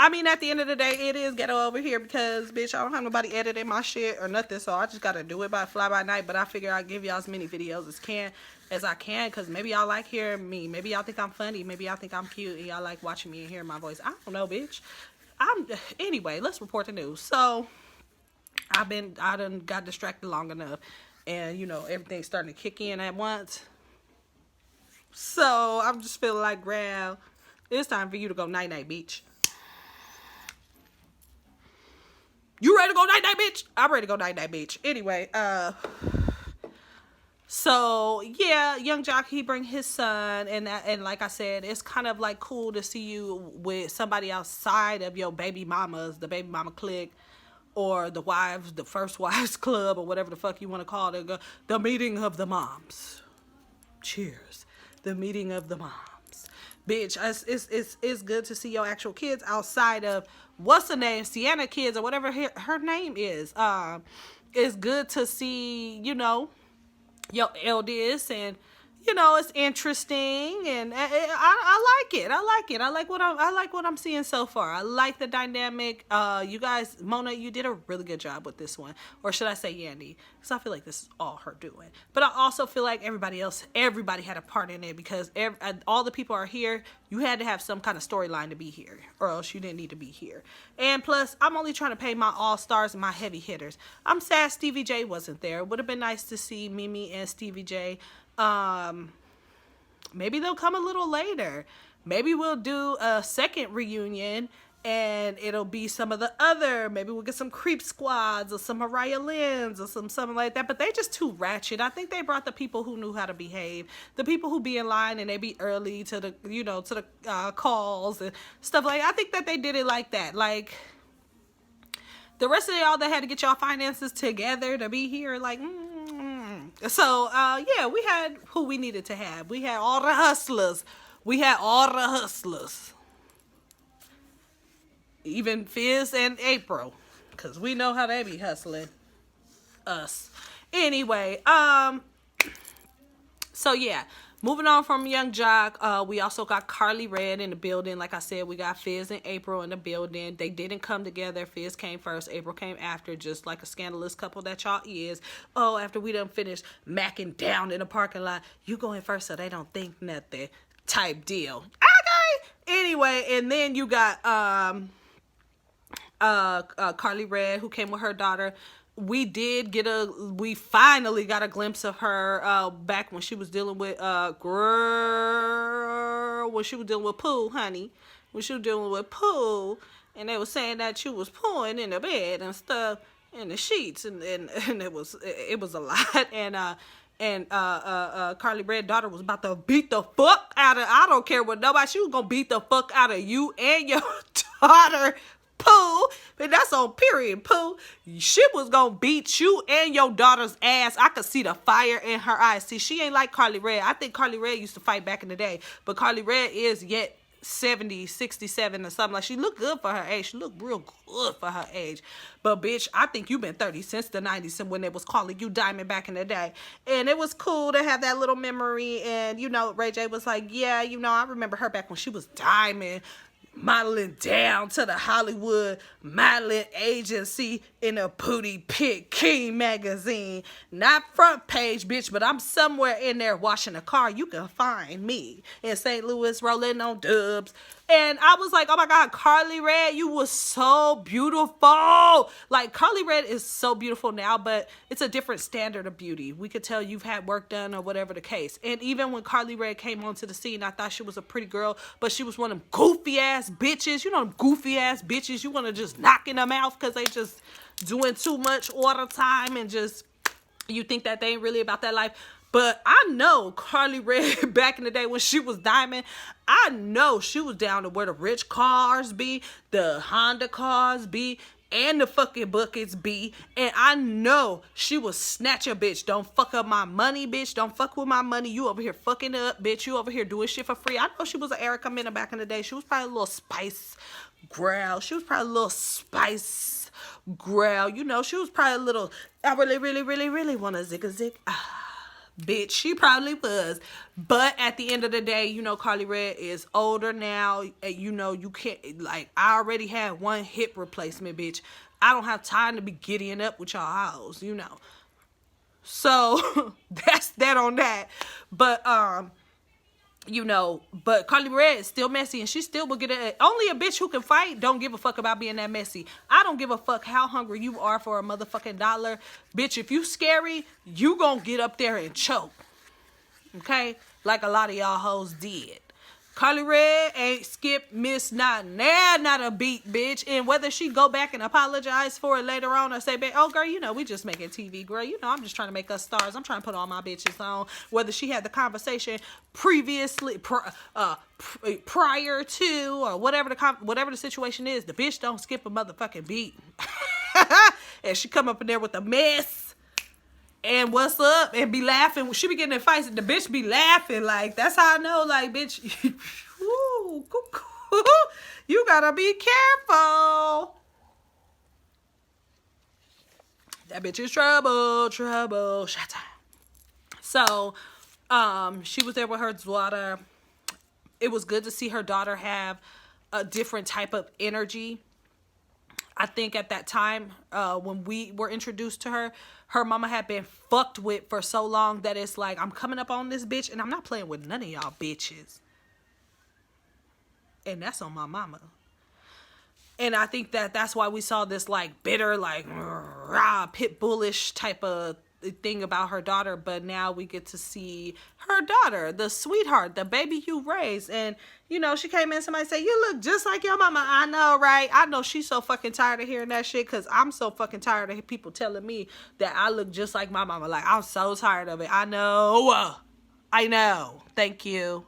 I mean, at the end of the day, it is ghetto over here because, bitch, I don't have nobody editing my shit or nothing, so I just gotta do it by fly by night. But I figure I'll give y'all as many videos as I can, because maybe y'all like hearing me. Maybe y'all think I'm funny. Maybe y'all think I'm cute, and y'all like watching me and hearing my voice. I don't know, bitch. Anyway, let's report the news. So, I done got distracted long enough, and, you know, everything's starting to kick in at once. So, I'm just feeling like, Graham, it's time for you to go night-night, bitch. You ready to go night-night, bitch? I'm ready to go night-night, bitch. Anyway, so yeah, Young Jock, he bring his son, and like I said, it's kind of like cool to see you with somebody outside of your baby mamas, the baby mama clique, or the first wives club, or whatever the fuck you want to call it, the meeting of the moms. Cheers. The meeting of the moms. Bitch, it's good to see your actual kids outside of, what's the name, Sienna kids, or whatever her name is. It's good to see, you know, your eldest, and, you know, it's interesting, and I like it. I like what I'm seeing so far. I like the dynamic. You guys, Mona, you did a really good job with this one, or should I say Yandy? Because I feel like this is all her doing. But I also feel like everybody had a part in it, because all the people are here. You had to have some kind of storyline to be here, or else you didn't need to be here. And plus, I'm only trying to pay my all-stars and my heavy hitters. I'm sad Stevie J wasn't there. It would have been nice to see Mimi and Stevie J. Maybe they'll come a little later. Maybe we'll do a second reunion, and it'll be some of the other, maybe we'll get some Creep Squads or some Mariah Lynn's or something like that. But they just too ratchet. I think they brought the people who knew how to behave, the people who be in line and they be early to the, you know, to the calls and stuff like that. I think that they did it like that. Like, the rest of y'all that had to get y'all finances together to be here, like, So, yeah, we had who we needed to have. We had all the hustlers. Even Fizz and April, because we know how they be hustling us. Anyway, so yeah, moving on from Young Jock, we also got KARLI REDD in the building. Like I said, we got Fizz and April in the building. They didn't come together. Fizz came first, April came after, just like a scandalous couple that y'all is. Oh, after we done finished macking down in the parking lot, you go in first so they don't think nothing type deal. Okay. Anyway, and then you got KARLI REDD, who came with her daughter. We finally got a glimpse of her back when she was dealing with Pooh, honey. When she was dealing with Pooh, and they were saying that she was pooing in the bed and stuff, in the sheets, and it was a lot. And KARLI REDD's daughter was about to beat the fuck out of, I don't care what nobody, she was gonna beat the fuck out of you and your daughter, Pooh. But that's on period, Pooh. She was gonna beat you and your daughter's ass. I could see the fire in her eyes. See, she ain't like KARLI REDD. I think KARLI REDD used to fight back in the day, but KARLI REDD is yet 70, 67 or something. Like, she looked good for her age. She looked real good for her age. But bitch, I think you've been 30 since the 90s and when they was calling you Diamond back in the day. And it was cool to have that little memory. And, you know, Ray J was like, yeah, you know, I remember her back when she was Diamond, modeling down to the Hollywood modeling agency in a Booty Pick King magazine. Not front page, bitch, but I'm somewhere in there washing a car. You can find me in St. Louis rolling on dubs. And I was like, oh my God, KARLI REDD, you was so beautiful. Like, KARLI REDD is so beautiful now, but it's a different standard of beauty. We could tell you've had work done or whatever the case. And even when KARLI REDD came onto the scene, I thought she was a pretty girl, but she was one of them goofy ass bitches. You know them goofy ass bitches you want to just knock in the mouth because they just doing too much all the time, and just, you think that they ain't really about that life. But I know KARLI REDD back in the day when she was Diamond, I know she was down to where the rich cars be, the Honda cars be, and the fucking buckets be. And I know she was snatch a bitch. Don't fuck up my money, bitch. Don't fuck with my money. You over here fucking up, bitch. You over here doing shit for free. I know she was an Erica Mena back in the day. She was probably a little spice girl. She was probably a little spice girl. You know, she was probably a little, I really, really, really, really want to zig a zig. Bitch, she probably was. But at the end of the day, you know, Karli Redd is older now. And you know, you can't, like, I already had one hip replacement, bitch. I don't have time to be giddying up with y'all hoes, you know. So, that's that on that. But, you know, but Karli Redd is still messy, and she still will get it. Only a bitch who can fight don't give a fuck about being that messy. I don't give a fuck how hungry you are for a motherfucking dollar. Bitch, if you scary, you gonna get up there and choke. Okay? Like a lot of y'all hoes did. Karli Redd ain't skip, miss, not a beat, bitch. And whether she go back and apologize for it later on or say, oh, girl, you know, we just making TV, girl. You know, I'm just trying to make us stars. I'm trying to put all my bitches on. Whether she had the conversation previously, prior to, or whatever the situation is, the bitch don't skip a motherfucking beat. And she come up in there with a mess. And what's up? And be laughing. She be getting in fights and the bitch be laughing. Like, that's how I know, like, bitch, woo, you gotta be careful. That bitch is trouble. Shut up. So, she was there with her daughter. It was good to see her daughter have a different type of energy. I think at that time, when we were introduced to her, her mama had been fucked with for so long that it's like, I'm coming up on this bitch and I'm not playing with none of y'all bitches. And that's on my mama. And I think that's why we saw this like bitter, like rah, pit bullish type of thing about her daughter. But now we get to see her daughter, the sweetheart, the baby you raised. And you know, she came in, somebody said, you look just like your mama. I know, right? I know she's so fucking tired of hearing that shit, because I'm so fucking tired of people telling me that I look just like my mama. Like, I'm so tired of it. I know. Thank you.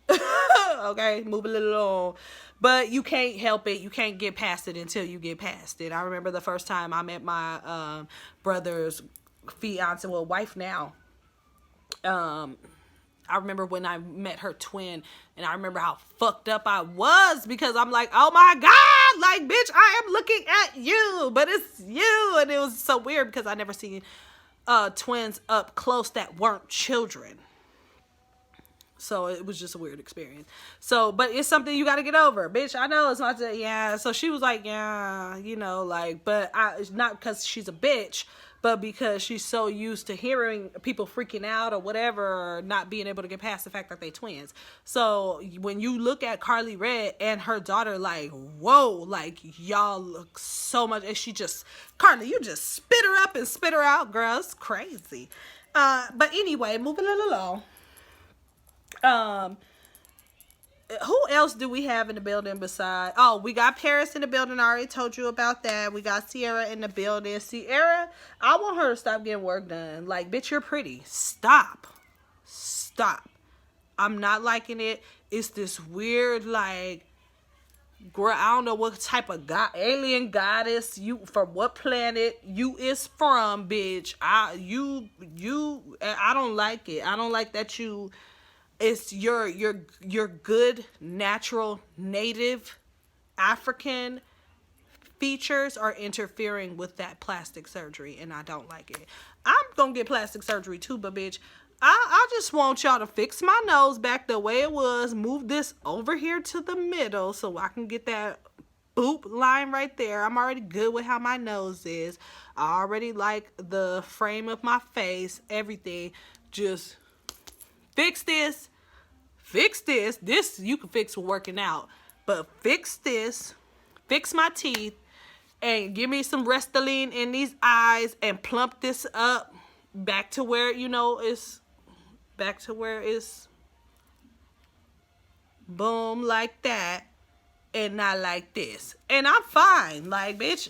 Okay, move a little on. But you can't help it. You can't get past it until you get past it. I remember the first time I met my brother's fiance, well, wife now. I remember when I met her twin, and I remember how fucked up I was, because I'm like, oh my God, like, bitch, I am looking at you, but it's you. And it was so weird because I never seen twins up close that weren't children. So it was just a weird experience. So, but it's something you got to get over, bitch. I know it's not that, yeah. So she was like, yeah, you know, like, but it's not because she's a bitch, but because she's so used to hearing people freaking out or whatever, or not being able to get past the fact that they twins. So when you look at Karli Redd and her daughter, like, whoa, like, y'all look so much. And she just, Karli, you just spit her up and spit her out, girl. It's crazy. But anyway, moving along. Who else do we have in the building besides? Oh, we got Paris in the building. I already told you about that. We got Sierra in the building. Sierra, I want her to stop getting work done. Like, bitch, you're pretty. Stop. I'm not liking it. It's this weird, like, girl, I don't know what type of alien goddess you, from what planet you is from, bitch. I don't like it. I don't like that you. It's your good, natural, native African features are interfering with that plastic surgery, and I don't like it. I'm gonna get plastic surgery too, but bitch, I just want y'all to fix my nose back the way it was, move this over here to the middle so I can get that boop line right there. I'm already good with how my nose is. I already like the frame of my face, everything. Just fix this. This you can fix with working out. But fix this. Fix my teeth. And give me some Restylane in these eyes. And plump this up. Back to where, you know, it's... Back to where it's... Boom, like that. And not like this. And I'm fine. Like, bitch,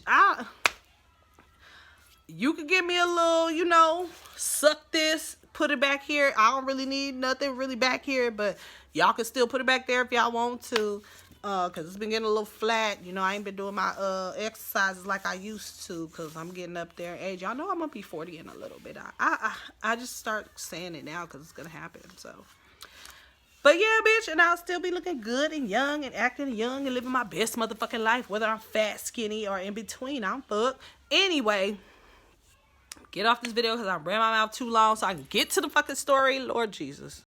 you could give me a little, you know, suck this. Put it back here. I don't really need nothing really back here, but y'all can still put it back there if y'all want to, because it's been getting a little flat. You know, I ain't been doing my exercises like I used to, because I'm getting up there in age. Y'all know I'm gonna be 40 in a little bit. I just start saying it now because it's gonna happen. So, but yeah, bitch, and I'll still be looking good and young and acting young and living my best motherfucking life, whether I'm fat, skinny, or in between. I'm fucked. Anyway, get off this video because I ran my mouth too long so I can get to the fucking story. Lord Jesus.